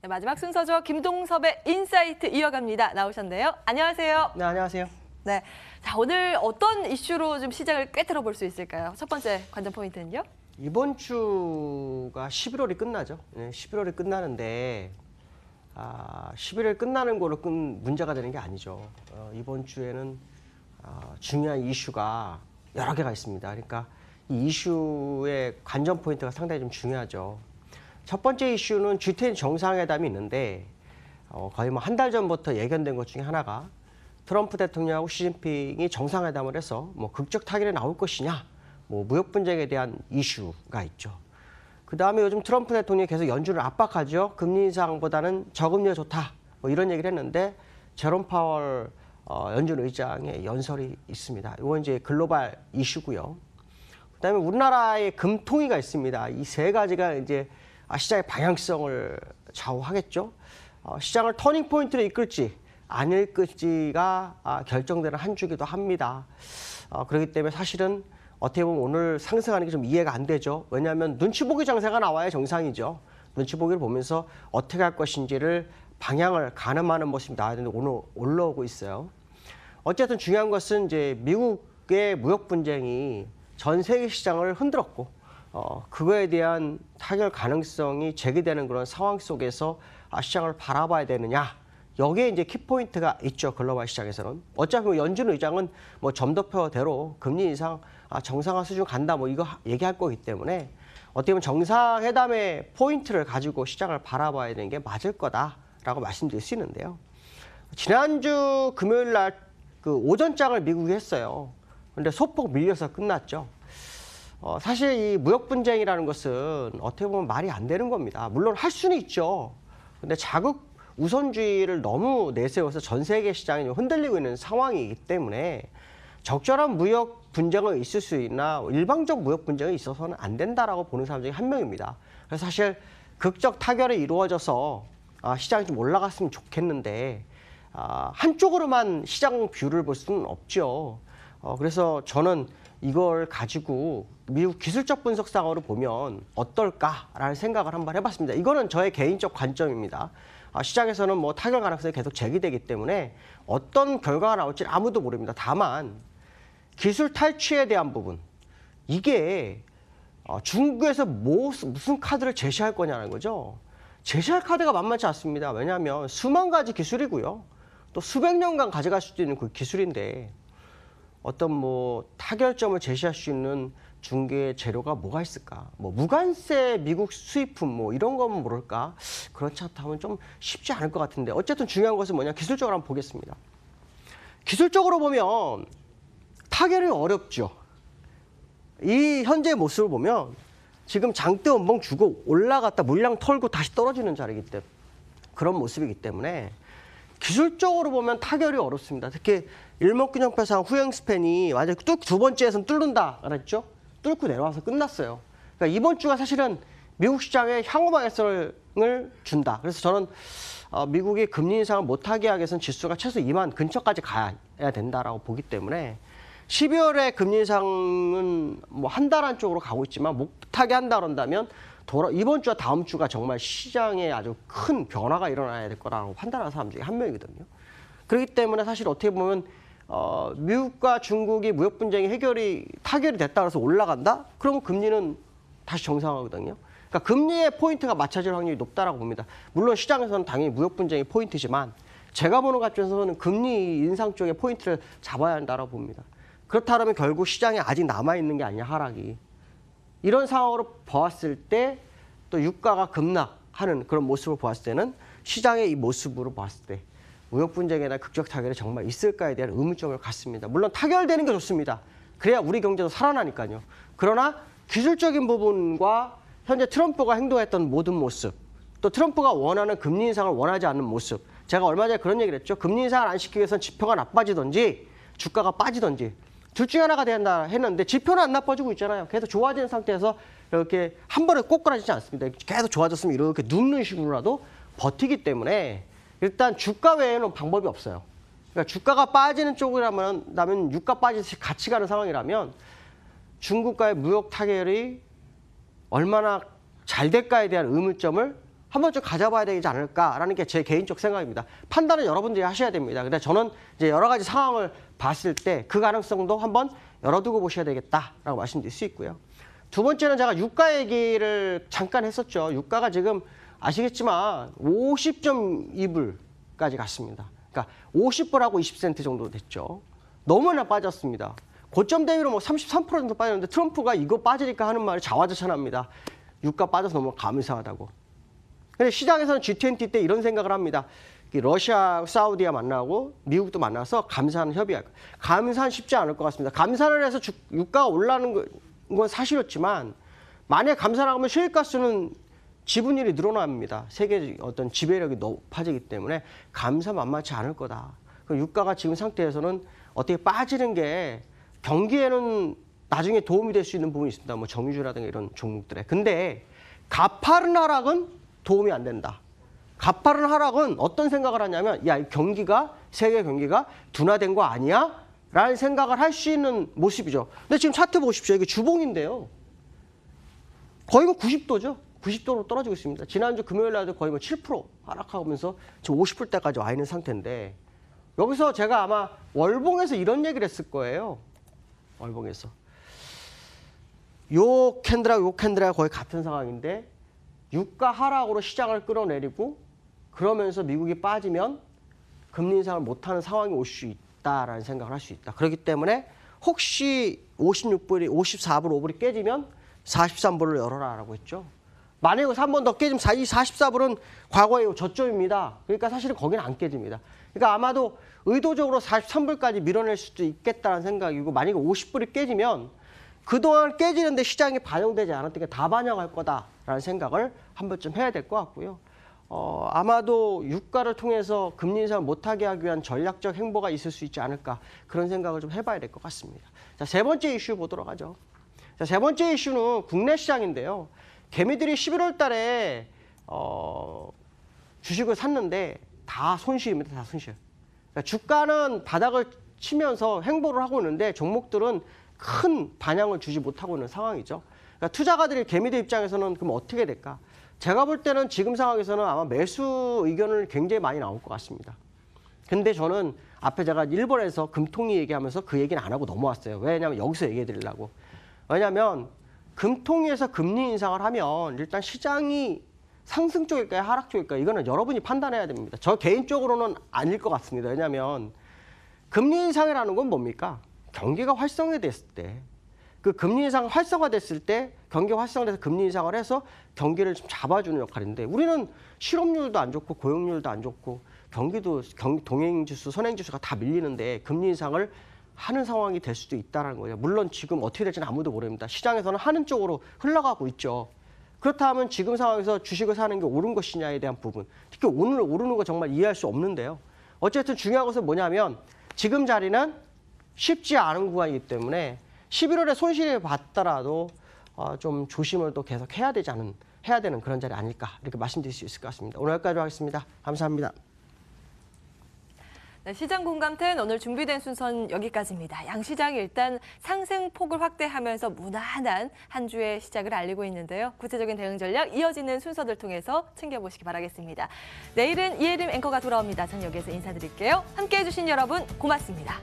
네, 마지막 순서죠. 김동섭의 인사이트 이어갑니다. 나오셨네요. 안녕하세요. 네, 안녕하세요. 네, 자 오늘 어떤 이슈로 좀 시장을 꿰뚫어 볼 수 있을까요? 첫 번째 관전 포인트는요? 이번 주가 11월이 끝나죠. 네, 11월이 끝나는데 11월 끝나는 거로 문제가 되는 게 아니죠. 이번 주에는 중요한 이슈가 여러 개가 있습니다. 그러니까 이 이슈의 관전 포인트가 상당히 좀 중요하죠. 첫 번째 이슈는 G20 정상회담이 있는데 거의 뭐 한 달 전부터 예견된 것 중에 하나가 트럼프 대통령하고 시진핑이 정상회담을 해서 뭐 극적 타결이 나올 것이냐, 뭐 무역 분쟁에 대한 이슈가 있죠. 그 다음에 요즘 트럼프 대통령이 계속 연준을 압박하죠. 금리 인상보다는 저금리가 좋다, 뭐 이런 얘기를 했는데 제롬 파월 연준 의장의 연설이 있습니다. 이건 이제 글로벌 이슈고요. 그다음에 우리나라의 금통위가 있습니다. 이 세 가지가 이제 시장의 방향성을 좌우하겠죠. 시장을 터닝 포인트로 이끌지 안 이끌지가 결정되는 한 주기도 합니다. 그렇기 때문에 사실은 어떻게 보면 오늘 상승하는 게 좀 이해가 안 되죠. 왜냐하면 눈치 보기 장세가 나와야 정상이죠. 눈치 보기를 보면서 어떻게 할 것인지를 방향을 가늠하는 모습이 나와야 되는데 오늘 올라오고 있어요. 어쨌든 중요한 것은 이제 미국의 무역 분쟁이 전 세계 시장을 흔들었고 그거에 대한 타결 가능성이 제기되는 그런 상황 속에서 시장을 바라봐야 되느냐. 여기에 이제 키포인트가 있죠. 글로벌 시장에서는. 어차피 뭐 연준 의장은 뭐 점도표대로 금리 인상 정상화 수준 간다 뭐 이거 얘기할 거기 때문에 어떻게 보면 정상회담의 포인트를 가지고 시장을 바라봐야 되는 게 맞을 거다라고 말씀드릴 수 있는데요. 지난주 금요일 날 그 오전장을 미국이 했어요. 근데 소폭 밀려서 끝났죠. 사실 이 무역 분쟁이라는 것은 어떻게 보면 말이 안 되는 겁니다. 물론 할 수는 있죠. 근데 자국 우선주의를 너무 내세워서 전 세계 시장이 흔들리고 있는 상황이기 때문에 적절한 무역 분쟁은 있을 수 있나 일방적 무역 분쟁이 있어서는 안 된다라고 보는 사람 중에 한 명입니다. 그래서 사실 극적 타결이 이루어져서 시장이 좀 올라갔으면 좋겠는데 한쪽으로만 시장 뷰를 볼 수는 없죠. 그래서 저는 이걸 가지고 미국 기술적 분석상으로 보면 어떨까라는 생각을 한번 해봤습니다. 이거는 저의 개인적 관점입니다. 시장에서는 뭐 타결 가능성이 계속 제기되기 때문에 어떤 결과가 나올지 아무도 모릅니다. 다만 기술 탈취에 대한 부분, 이게 중국에서 무슨 카드를 제시할 거냐는 거죠. 제시할 카드가 만만치 않습니다. 왜냐하면 수만 가지 기술이고요. 또 수백 년간 가져갈 수도 있는 그 기술인데 어떤 뭐 타결점을 제시할 수 있는 중개 재료가 뭐가 있을까? 뭐 무관세 미국 수입품 뭐 이런 거면 모를까? 그렇지 않다면 좀 쉽지 않을 것 같은데 어쨌든 중요한 것은 뭐냐? 기술적으로 한번 보겠습니다. 기술적으로 보면 타결이 어렵죠. 이 현재의 모습을 보면 지금 장대 원봉 주고 올라갔다 물량 털고 다시 떨어지는 자리이기 때문에 그런 모습이기 때문에 기술적으로 보면 타결이 어렵습니다. 특히 일목균형표상 후행 스팬이 완전히 두 번째에서는 뚫는다 그랬죠. 뚫고 내려와서 끝났어요. 그러니까 이번 주가 사실은 미국 시장에 향후 방향성을 준다. 그래서 저는 미국이 금리 인상을 못하게 하기 위해서는 지수가 최소 2만 근처까지 가야 된다라고 보기 때문에 12월에 금리 인상은 뭐 한 달 안쪽으로 가고 있지만 못하게 한다 그런다면 이번 주와 다음 주가 정말 시장에 아주 큰 변화가 일어나야 될 거라고 판단하는 사람 중에 한 명이거든요. 그렇기 때문에 사실 어떻게 보면 미국과 중국이 무역 분쟁이 타결이 됐다 그래서 올라간다? 그러면 금리는 다시 정상화거든요. 그러니까 금리의 포인트가 맞춰질 확률이 높다라고 봅니다. 물론 시장에서는 당연히 무역 분쟁이 포인트지만 제가 보는 관점에서는 금리 인상 쪽에 포인트를 잡아야 한다라고 봅니다. 그렇다면 결국 시장에 아직 남아있는 게 아니냐, 하락이. 이런 상황으로 보았을 때 또 유가가 급락하는 그런 모습을 보았을 때는 시장의 이 모습으로 봤을 때 무역 분쟁이나 극적 타결이 정말 있을까에 대한 의문점을 갖습니다. 물론 타결되는 게 좋습니다. 그래야 우리 경제도 살아나니까요. 그러나 기술적인 부분과 현재 트럼프가 행동했던 모든 모습, 또 트럼프가 원하는 금리 인상을 원하지 않는 모습, 제가 얼마 전에 그런 얘기를 했죠. 금리 인상을 안 시키기 위해서는 지표가 나빠지든지 주가가 빠지든지 둘 중에 하나가 된다 했는데 지표는 안 나빠지고 있잖아요. 계속 좋아지는 상태에서 이렇게 한 번에 꼬꾸라지지 않습니다. 계속 좋아졌으면 이렇게 눕는 식으로라도 버티기 때문에 일단 주가 외에는 방법이 없어요. 그러니까 주가가 빠지는 쪽이라면 유가 빠지듯이 같이 가는 상황이라면 중국과의 무역 타결이 얼마나 잘 될까에 대한 의문점을 한번 좀 가져봐야 되지 않을까라는 게 제 개인적 생각입니다. 판단은 여러분들이 하셔야 됩니다. 근데 저는 이제 여러 가지 상황을 봤을 때 그 가능성도 한번 열어두고 보셔야 되겠다라고 말씀드릴 수 있고요. 두 번째는 제가 유가 얘기를 잠깐 했었죠. 유가가 지금 아시겠지만 50.2불까지 갔습니다. 그러니까 50불하고 20센트 정도 됐죠. 너무나 빠졌습니다. 고점 대비로 뭐 33% 정도 빠졌는데 트럼프가 이거 빠지니까 하는 말이 자화자찬합니다. 유가 빠져서 너무 감사하다고. 근데 시장에서는 G20 때 이런 생각을 합니다. 러시아, 사우디와 만나고 미국도 만나서 감산 협의할 거예요. 감산 쉽지 않을 것 같습니다. 감산을 해서 유가가 올라가는 건 사실이었지만 만약에 감산을 하면 셰일가스는 지분율이 늘어납니다. 세계 어떤 지배력이 높아지기 때문에 감산 만만치 않을 거다. 유가가 지금 상태에서는 어떻게 빠지는 게 경기에는 나중에 도움이 될 수 있는 부분이 있습니다. 뭐 정유주라든가 이런 종목들에. 근데 가파른 하락은 도움이 안 된다. 가파른 하락은 어떤 생각을 하냐면 야, 이 경기가 세계 경기가 둔화된 거 아니야? 라는 생각을 할 수 있는 모습이죠. 근데 지금 차트 보십시오. 이게 주봉인데요. 거의 뭐 90도죠. 90도로 떨어지고 있습니다. 지난주 금요일 날도 거의 뭐 7% 하락하면서 지금 50불대까지 와 있는 상태인데 여기서 제가 아마 월봉에서 이런 얘기를 했을 거예요. 월봉에서. 요 캔들하고 거의 같은 상황인데 유가 하락으로 시장을 끌어내리고 그러면서 미국이 빠지면 금리 인상을 못하는 상황이 올 수 있다라는 생각을 할 수 있다. 그렇기 때문에 혹시 56불이 54불, 5불이 깨지면 43불을 열어라라고 했죠. 만약에 여기서 한 번 더 깨지면 이 44불은 과거의 저점입니다. 그러니까 사실은 거기는 안 깨집니다. 그러니까 아마도 의도적으로 43불까지 밀어낼 수도 있겠다는 생각이고 만약에 50불이 깨지면 그동안 깨지는데 시장에 반영되지 않았던 게 다 반영할 거다라는 생각을 한 번쯤 해야 될 것 같고요. 아마도 유가를 통해서 금리 인상을 못하게 하기 위한 전략적 행보가 있을 수 있지 않을까 그런 생각을 좀 해봐야 될 것 같습니다. 자, 세 번째 이슈 보도록 하죠. 자, 세 번째 이슈는 국내 시장인데요. 개미들이 11월 달에 주식을 샀는데 다 손실입니다. 다 손실. 그러니까 주가는 바닥을 치면서 횡보를 하고 있는데 종목들은 큰 반향을 주지 못하고 있는 상황이죠. 그러니까 투자가들이 개미들 입장에서는 그럼 어떻게 될까? 제가 볼 때는 지금 상황에서는 아마 매수 의견을 굉장히 많이 나올 것 같습니다. 근데 저는 앞에 제가 일본에서 금통위 얘기하면서 그 얘기는 안 하고 넘어왔어요. 왜냐하면 여기서 얘기해 드리려고. 왜냐하면 금통위에서 금리 인상을 하면 일단 시장이 상승 쪽일까요? 하락 쪽일까요? 이거는 여러분이 판단해야 됩니다. 저 개인적으로는 아닐 것 같습니다. 왜냐하면 금리 인상이라는 건 뭡니까? 경기가 활성화됐을 때, 그 금리 인상 활성화됐을 때 경기가 활성화돼서 금리 인상을 해서 경기를 좀 잡아주는 역할인데 우리는 실업률도 안 좋고 고용률도 안 좋고 경기도 동행지수, 선행지수가 다 밀리는데 금리 인상을 하는 상황이 될 수도 있다는 거예요. 물론 지금 어떻게 될지는 아무도 모릅니다. 시장에서는 하는 쪽으로 흘러가고 있죠. 그렇다면 지금 상황에서 주식을 사는 게 옳은 것이냐에 대한 부분. 특히 오늘 오르는 거 정말 이해할 수 없는데요. 어쨌든 중요한 것은 뭐냐면 지금 자리는 쉽지 않은 구간이기 때문에 11월에 손실을 봤더라도 좀 조심을 또 계속 해야 되는 그런 자리 아닐까 이렇게 말씀드릴 수 있을 것 같습니다. 오늘 여기까지 하겠습니다. 감사합니다. 네, 시장 공감템 오늘 준비된 순서는 여기까지입니다. 양시장이 일단 상승폭을 확대하면서 무난한 한 주의 시작을 알리고 있는데요. 구체적인 대응 전략 이어지는 순서들 통해서 챙겨보시기 바라겠습니다. 내일은 이혜림 앵커가 돌아옵니다. 전 여기서 인사드릴게요. 함께해 주신 여러분 고맙습니다.